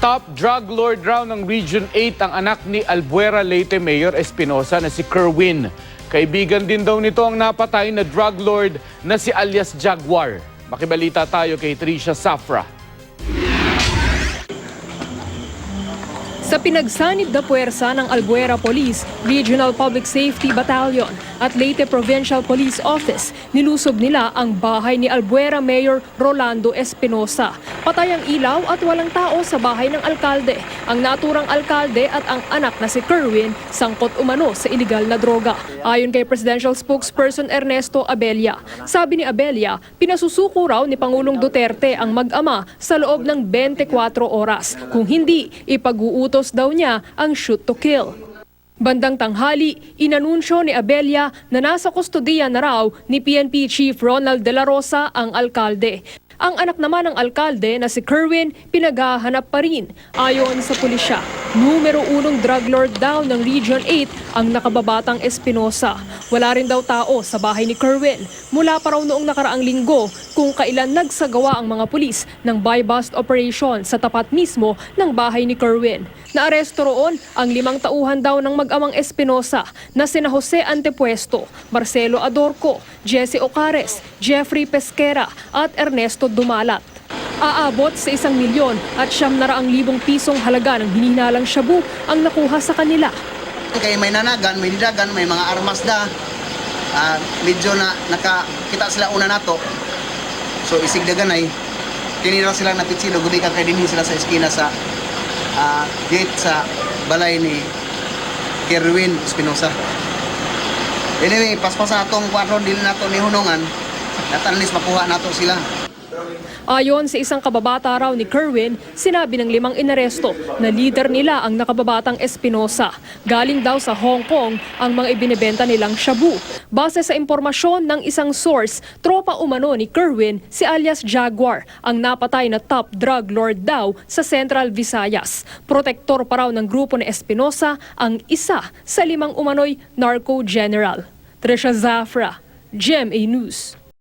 Top drug lord raw ng Region 8 ang anak ni Albuera Leyte Mayor Espinosa na si Kerwin. Kaibigan din daw nito ang napatay na drug lord na si alias Jaguar. Makibalita tayo kay Tricia Safra. Sa pinagsanib na puwersa ng Albuera Police, Regional Public Safety Battalion at Leyte Provincial Police Office, nilusob nila ang bahay ni Albuera Mayor Rolando Espinosa. Patay ang ilaw at walang tao sa bahay ng alkalde. Ang naturang alkalde at ang anak na si Kerwin sangkot umano sa iligal na droga. Ayon kay Presidential Spokesperson Ernesto Abella, sabi ni Abella, pinasusuko raw ni Pangulong Duterte ang mag-ama sa loob ng 24 oras. Kung hindi, ipag-uutos daw niya ang shoot to kill. Bandang tanghali, inanunsyo ni Abella na nasa kustodiya na raw ni PNP Chief Ronald De La Rosa ang alkalde. Ang anak naman ng alkalde na si Kerwin pinaghahanap pa rin. Ayon sa pulisya, numero 1 drug lord daw ng Region 8 ang nakababatang Espinosa. Wala rin daw tao sa bahay ni Kerwin mula pa raw noong nakaraang linggo kung kailan nagsagawa ang mga pulis ng buy-bust operation sa tapat mismo ng bahay ni Kerwin. Naaresto roon ang 5 tauhan daw ng mag-amang Espinosa na sina Jose Antepuesto, Marcelo Adorco, Jesse Ocares, Jeffrey Pesquera at Ernesto Dumalat. Aabot sa 1,900,000 pisong halaga ng hinihinalang shabu ang nakuha sa kanila. Kay may nanagan, may nidagan, may mga armas da. Medyo na nakakita sila una nato. So isigdagan ay tinira sila na pitsilo, gudi ka kay dinhi sila sa eskina sa gate sa balay ni Kerwin Espinosa. Anyway, paspas atong kwarto dili nato ni hunungan, natanis makuha nato sila. Ayon sa isang kababata raw ni Kerwin, sinabi ng 5 inaresto na leader nila ang nakababatang Espinosa. Galing daw sa Hong Kong ang mga ibinebenta nilang shabu. Base sa impormasyon ng isang source, tropa umano ni Kerwin si alias Jaguar, ang napatay na top drug lord daw sa Central Visayas. Protektor pa raw ng grupo ni Espinosa ang isa sa 5 umano'y narco general. Tricia Zafra, GMA News.